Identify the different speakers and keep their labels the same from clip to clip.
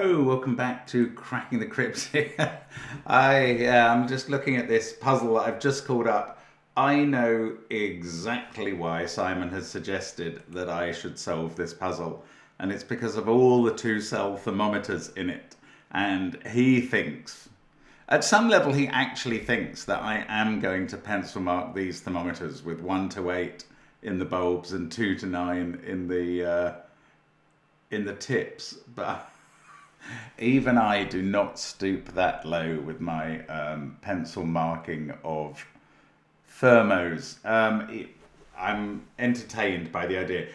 Speaker 1: Hello, welcome back to Cracking the Cryptic. I am just looking at this puzzle that I've just called up. I know exactly why Simon has suggested that I should solve this puzzle, and it's because of all the two-cell thermometers in it. And he thinks, at some level he actually thinks that I am going to pencil mark these thermometers with 1 to 8 in the bulbs and 2 to 9 in the tips, but even I do not stoop that low with my pencil marking of thermos. I'm entertained by the idea.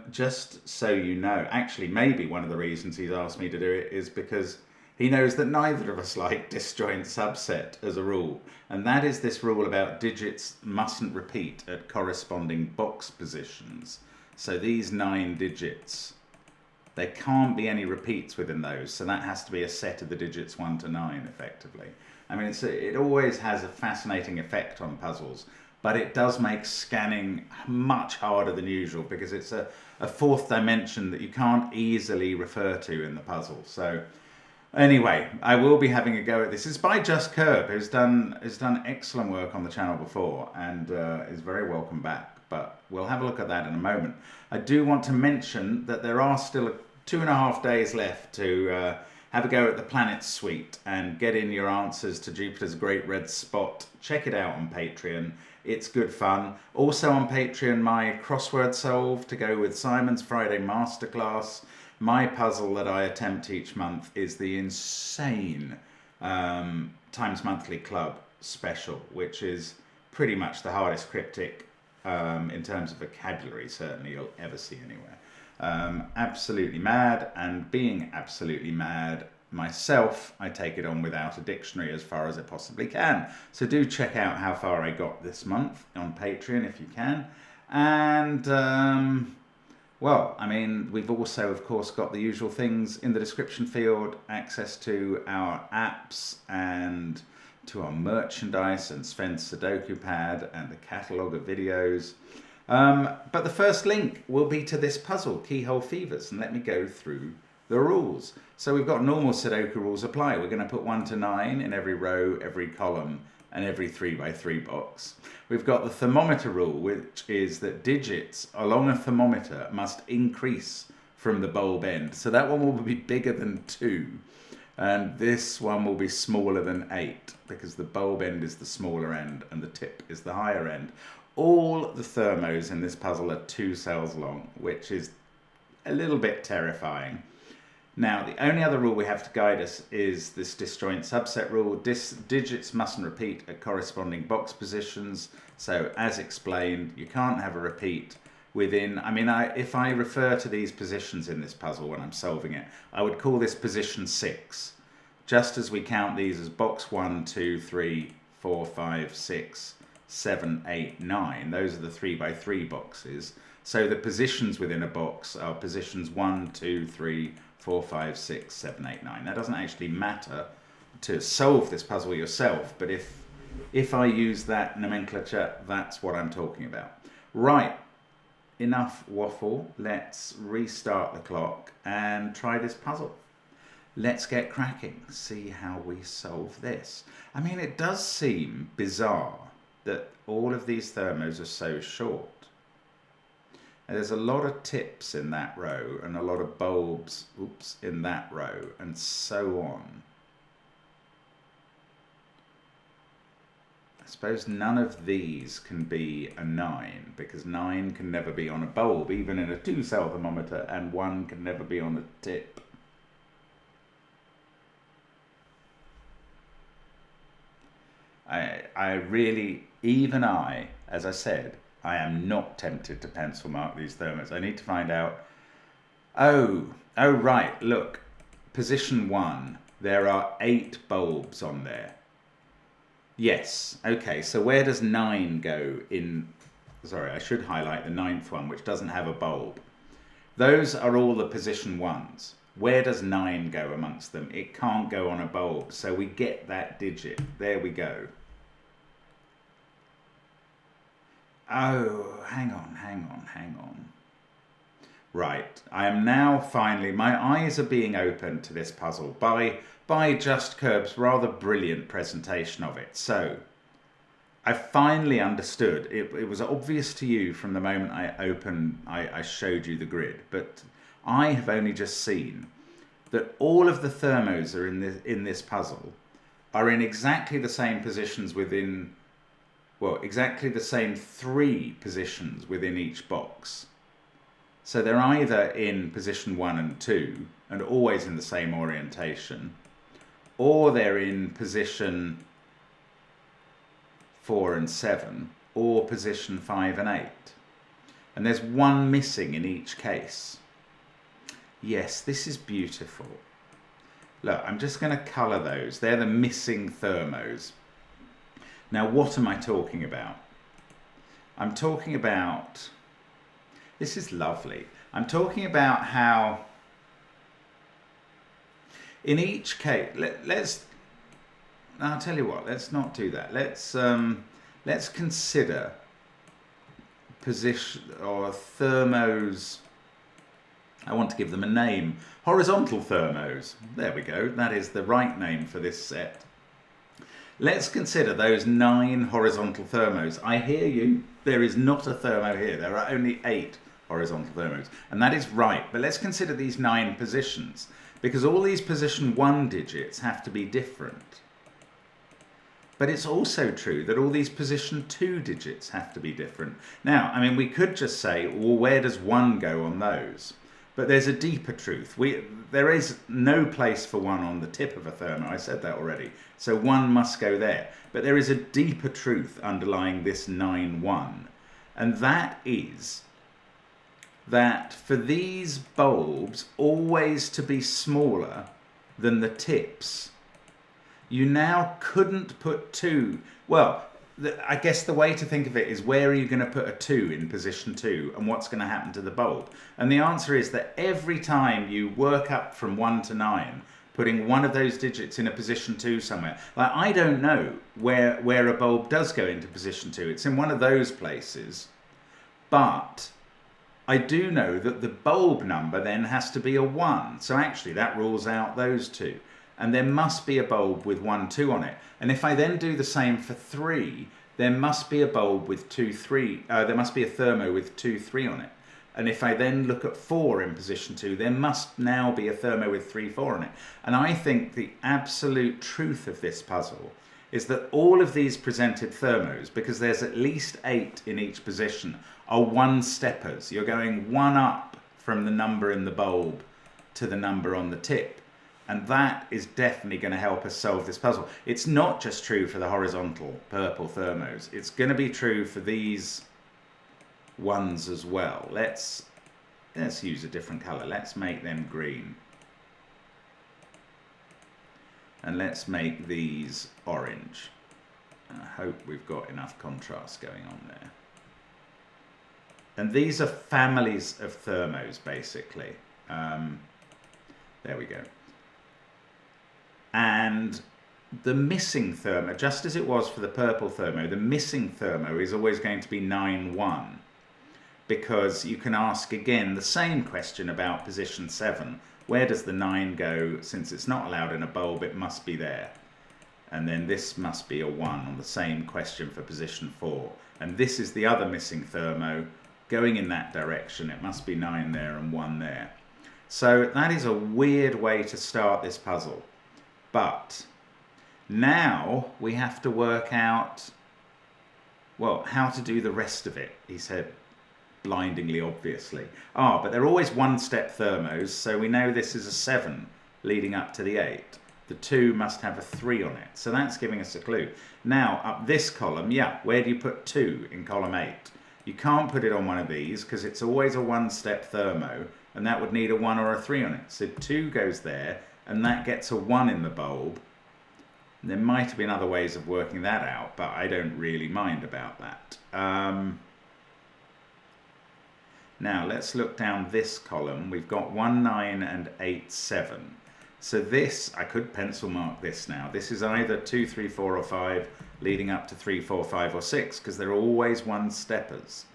Speaker 1: Just so you know, actually maybe one of the reasons he's asked me to do it is because he knows that neither of us like disjoint subset as a rule, and that is this rule about digits mustn't repeat at corresponding box positions. So these 9 digits, there can't be any repeats within those, so that has to be a set of the digits 1 to 9, effectively. I mean, it always has a fascinating effect on puzzles, but it does make scanning much harder than usual because it's a fourth dimension that you can't easily refer to in the puzzle. So anyway, I will be having a go at this. It's by Just Curb, who's done excellent work on the channel before and is very welcome back. But we'll have a look at that in a moment. I do want to mention that there are still 2.5 days left to have a go at the Planet Suite and get in your answers to Jupiter's Great Red Spot. Check it out on Patreon. It's good fun. Also on Patreon, my crossword solve to go with Simon's Friday Masterclass. My puzzle that I attempt each month is the insane Times Monthly Club special, which is pretty much the hardest cryptic in terms of vocabulary, certainly you'll ever see anywhere. Absolutely mad, and being absolutely mad myself, I take it on without a dictionary as far as I possibly can. So do check out how far I got this month on Patreon if you can. And well, I mean, we've also, of course, got the usual things in the description field, access to our apps and to our merchandise and Sven's Sudoku pad and the catalogue of videos. But the first link will be to this puzzle, Keyhole Fevers, and let me go through the rules. So we've got normal Sudoku rules apply. We're going to put 1 to 9 in every row, every column, and every 3x3 box. We've got the thermometer rule, which is that digits along a thermometer must increase from the bulb end. So that one will be bigger than 2. And this one will be smaller than 8 because the bulb end is the smaller end and the tip is the higher end. All the thermos in this puzzle are 2 cells long, which is a little bit terrifying. Now, the only other rule we have to guide us is this disjoint subset rule. Digits mustn't repeat at corresponding box positions. So as explained, you can't have a repeat within, I mean, if I refer to these positions in this puzzle when I'm solving it, I would call this position 6, just as we count these as box 1, 2, 3, 4, 5, 6, 7, 8, 9. Those are the 3x3 boxes. So the positions within a box are positions 1, 2, 3, 4, 5, 6, 7, 8, 9. That doesn't actually matter to solve this puzzle yourself, but if I use that nomenclature, that's what I'm talking about. Right. Enough waffle, let's restart the clock and try this puzzle. Let's get cracking, see how we solve this. I mean, it does seem bizarre that all of these thermos are so short. And there's a lot of tips in that row and a lot of bulbs, in that row, and so on. I suppose none of these can be a 9 because 9 can never be on a bulb, even in a 2-cell thermometer, and 1 can never be on a tip. I really, even I, as I said, I am not tempted to pencil mark these thermos. I need to find out. Oh right, look, position 1, there are 8 bulbs on there. Yes, okay, so where does 9 go in? Sorry, I should highlight the 9th one, which doesn't have a bulb. Those are all the position 1s. Where does 9 go amongst them? It can't go on a bulb, so we get that digit. There we go. Oh, hang on. Right, I am now finally, my eyes are being opened to this puzzle by Just Curb's rather brilliant presentation of it. So, I finally understood. It was obvious to you from the moment I showed you the grid, but I have only just seen that all of the thermos are in this puzzle are in exactly the same positions within, well, exactly the same 3 positions within each box. So they're either in position 1 and 2 and always in the same orientation, or they're in position 4 and 7, or position 5 and 8. And there's one missing in each case. Yes, this is beautiful. Look, I'm just going to colour those. They're the missing thermos. Now, what am I talking about? I'm talking about... This is lovely. I'm talking about how in each case, I'll tell you what, let's not do that. Let's consider position or thermos. I want to give them a name. Horizontal thermos. There we go. That is the right name for this set. Let's consider those 9 horizontal thermos. I hear you. There is not a thermo here. There are only 8 horizontal thermos. And that is right. But let's consider these 9 positions, because all these position 1 digits have to be different. But it's also true that all these position 2 digits have to be different. Now, I mean, we could just say, well, where does 1 go on those? But there's a deeper truth. There is no place for 1 on the tip of a thermo. I said that already. So 1 must go there. But there is a deeper truth underlying this 9-1. And that is that for these bulbs always to be smaller than the tips, you now couldn't put 2. Well, I guess the way to think of it is, where are you going to put a 2 in position 2 and what's going to happen to the bulb? And the answer is that every time you work up from 1 to 9, putting one of those digits in a position 2 somewhere, like I don't know where a bulb does go into position 2. It's in one of those places, but I do know that the bulb number then has to be a 1. So actually that rules out those 2. And there must be a bulb with 1, 2 on it. And if I then do the same for 3, there must be a bulb with 2, 3. There must be a thermo with 2, 3 on it. And if I then look at 4 in position 2, there must now be a thermo with 3, 4 on it. And I think the absolute truth of this puzzle is that all of these presented thermos, because there's at least 8 in each position, are 1-steppers. You're going 1 up from the number in the bulb to the number on the tip. And that is definitely going to help us solve this puzzle. It's not just true for the horizontal purple thermos. It's going to be true for these ones as well. Let's use a different colour. Let's make them green. And let's make these orange. I hope we've got enough contrast going on there. And these are families of thermos, basically. There we go. And the missing thermo, just as it was for the purple thermo, the missing thermo is always going to be 9-1, because you can ask again the same question about position 7. Where does the 9 go? Since it's not allowed in a bulb, it must be there. And then this must be a 1 on the same question for position 4. And this is the other missing thermo going in that direction. It must be 9 there and 1 there. So that is a weird way to start this puzzle. But now we have to work out, well, how to do the rest of it, he said, blindingly obviously. But they're always 1-step thermos, so we know this is a 7 leading up to the 8. The 2 must have a 3 on it, so that's giving us a clue. Now, up this column, where do you put 2 in column 8? You can't put it on one of these because it's always a 1-step thermo, and that would need a 1 or a 3 on it. So 2 goes there, and that gets a 1 in the bulb. There might have been other ways of working that out, but I don't really mind about that. Now let's look down this column. We've got 1, 9 and 8, 7. So this, I could pencil mark this now. This is either 2, 3, 4 or 5 leading up to 3, 4, 5 or 6, because they're always 1-steppers.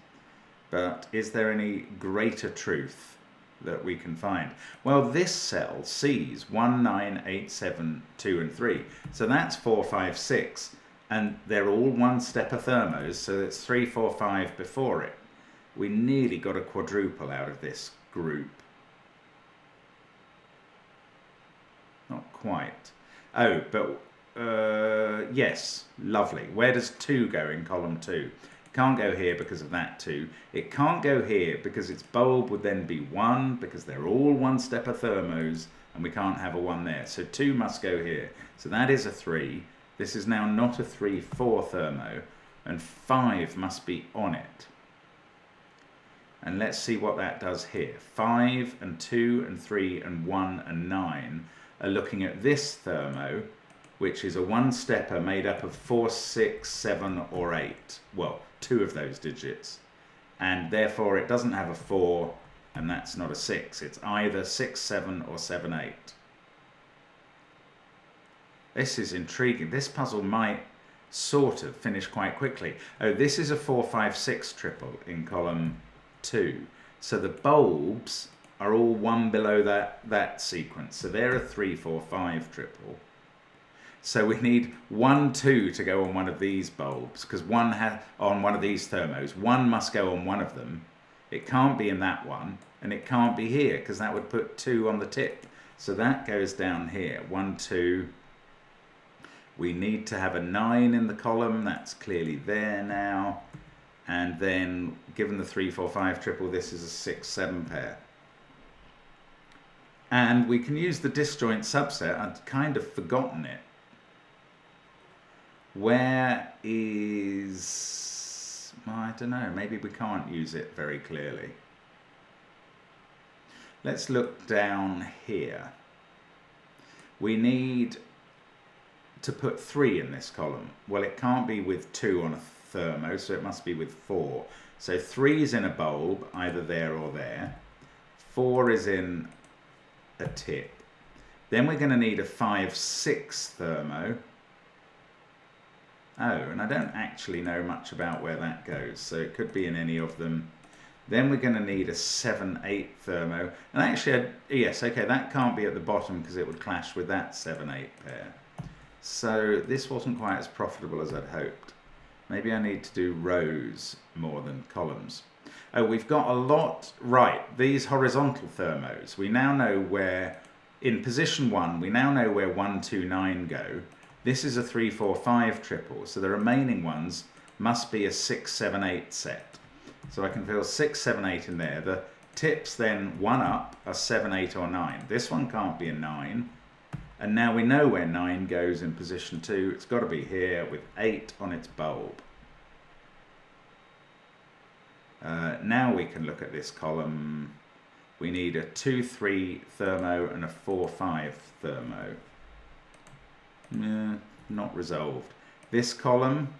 Speaker 1: But is there any greater truth that we can find. Well, this cell sees 1, 9, 8, 7, 2 and 3. So that's 4, 5, 6. And they're all one stepper thermos, so it's 3, 4, 5 before it. We nearly got a quadruple out of this group. Not quite. Oh, but yes, lovely. Where does 2 go in column 2? Can't go here because of that 2. It can't go here because its bulb would then be 1, because they're all one stepper thermos, and we can't have a 1 there. So 2 must go here. So that is a 3. This is now not a 3, 4 thermo, and 5 must be on it. And let's see what that does here. 5 and 2 and 3 and 1 and 9 are looking at this thermo, which is a one stepper made up of 4, 6, 7 or 8. Well, 2 of those digits. And therefore it doesn't have a 4, and that's not a 6. It's either 6, 7 or 7, 8. This is intriguing. This puzzle might sort of finish quite quickly. Oh, this is a 4, 5, 6 triple in column 2. So the bulbs are all one below that sequence. So they're a 3, 4, 5 triple. So we need 1, 2 to go on one of these bulbs, because one has on one of these thermos. 1 must go on one of them. It can't be in that one, and it can't be here, because that would put 2 on the tip. So that goes down here. 1, 2. We need to have a 9 in the column. That's clearly there now. And then, given the 3, 4, 5 triple, this is a 6, 7 pair. And we can use the disjoint subset. I'd kind of forgotten it. Where is... well, I don't know. Maybe we can't use it very clearly. Let's look down here. We need to put 3 in this column. Well, it can't be with 2 on a thermo, so it must be with 4. So 3 is in a bulb, either there or there. 4 is in a tip. Then we're going to need a 5, 6 thermo. Oh, and I don't actually know much about where that goes, so it could be in any of them. Then we're going to need a 7, 8 thermo. And actually, yes, okay, that can't be at the bottom because it would clash with that 7, 8 pair. So this wasn't quite as profitable as I'd hoped. Maybe I need to do rows more than columns. Oh, we've got a lot. Right, these horizontal thermos. We now know where, in position 1, we now know where 1, 2, 9 go. This is a 3, 4, 5 triple. So the remaining ones must be a 6, 7, 8 set. So I can fill 6, 7, 8 in there. The tips then 1 up are 7, 8 or 9. This one can't be a 9. And now we know where 9 goes in position 2. It's got to be here with 8 on its bulb. Now we can look at this column. We need a 2, 3 thermo and a 4, 5 thermo. Not resolved. This column,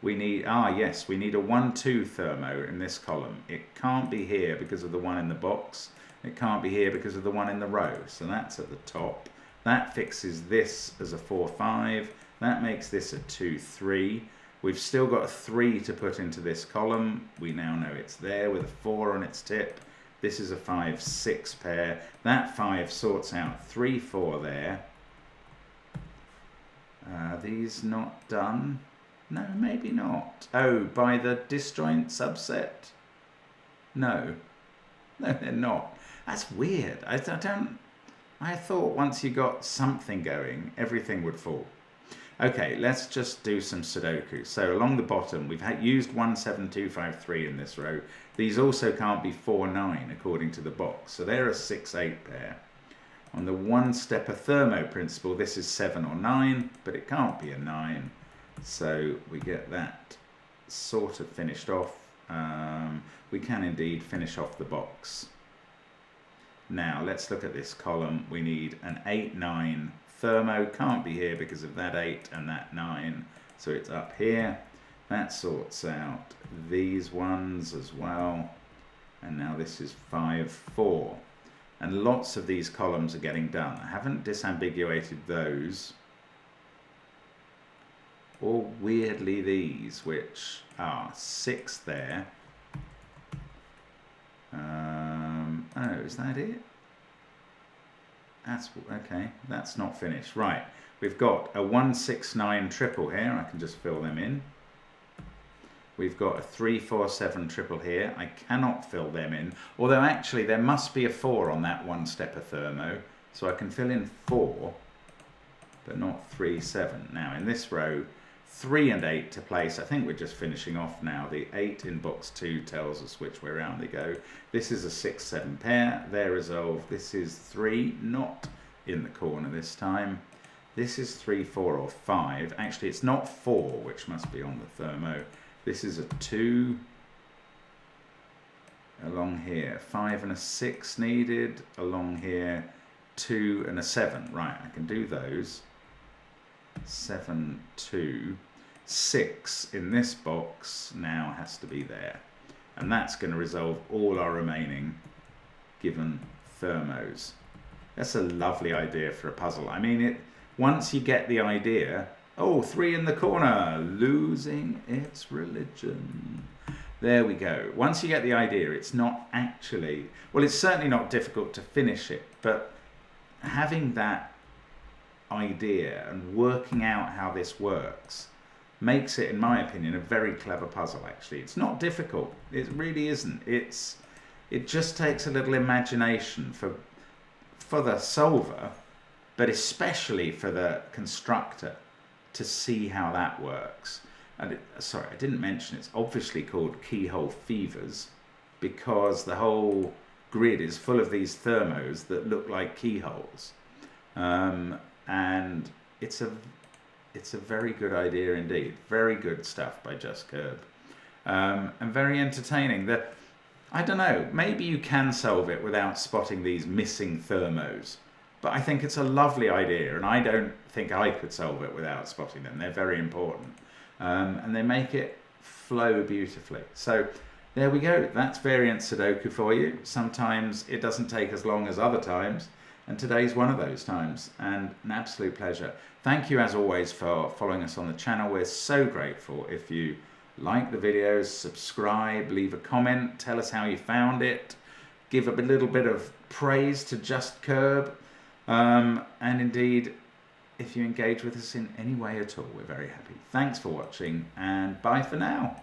Speaker 1: we need, yes, we need a 1, 2 thermo in this column. It can't be here because of the one in the box. It can't be here because of the one in the row. So that's at the top. That fixes this as a 4, 5. That makes this a 2, 3. We've still got a 3 to put into this column. We now know it's there with a 4 on its tip. This is a 5, 6 pair. That 5 sorts out 3, 4 there. Are these not done? No, maybe not. Oh, by the disjoint subset? No. No, they're not. That's weird. I thought once you got something going, everything would fall. Okay, let's just do some Sudoku. So along the bottom, we've used 1, 7, 2, 5, 3 in this row. These also can't be 4, 9 according to the box. So they're a 6, 8 pair. On the one-stepper thermo principle, this is 7 or 9, but it can't be a 9. So we get that sort of finished off. We can indeed finish off the box. Now let's look at this column. We need an 8, 9 thermo. Can't be here because of that 8 and that 9. So it's up here. That sorts out these ones as well. And now this is 5, 4. And lots of these columns are getting done. I haven't disambiguated those. Or weirdly these, which are 6 there. Oh, is that it? That's okay. That's not finished. Right. We've got a 169 triple here. I can just fill them in. We've got a 347 triple here. I cannot fill them in. Although actually there must be a 4 on that one stepper thermo. So I can fill in 4, but not 3, 7. Now in this row, 3 and 8 to place. I think we're just finishing off now. The 8 in box 2 tells us which way round they go. This is a 6, 7 pair. Their resolve. This is 3, not in the corner this time. This is 3, 4 or 5. Actually, it's not 4, which must be on the thermo. This is a 2 along here. 5 and a 6 needed. Along here, 2 and a 7. Right, I can do those. 7, 2, 6 in this box now has to be there. And that's going to resolve all our remaining given thermos. That's a lovely idea for a puzzle. I mean, once you get the idea, oh, 3 in the corner, losing its religion. There we go. Once you get the idea, it's not actually, well, it's certainly not difficult to finish it, but having that idea and working out how this works makes it, in my opinion, a very clever puzzle. Actually, it's not difficult. It really isn't. It just takes a little imagination for the solver, but especially for the constructor, to see how that works. And sorry, I didn't mention it's obviously called Keyhole Fevers because the whole grid is full of these thermos that look like keyholes. And it's a very good idea indeed. Very good stuff by Just Curb. And very entertaining. I don't know, maybe you can solve it without spotting these missing thermos. But I think it's a lovely idea, and I don't think I could solve it without spotting them. They're very important. And they make it flow beautifully. So there we go. That's variant Sudoku for you. Sometimes it doesn't take as long as other times. And today's one of those times, and an absolute pleasure. Thank you as always for following us on the channel. We're so grateful if you like the videos, subscribe, leave a comment, tell us how you found it, give a little bit of praise to Just Curb, and indeed, if you engage with us in any way at all, we're very happy. Thanks for watching, and bye for now.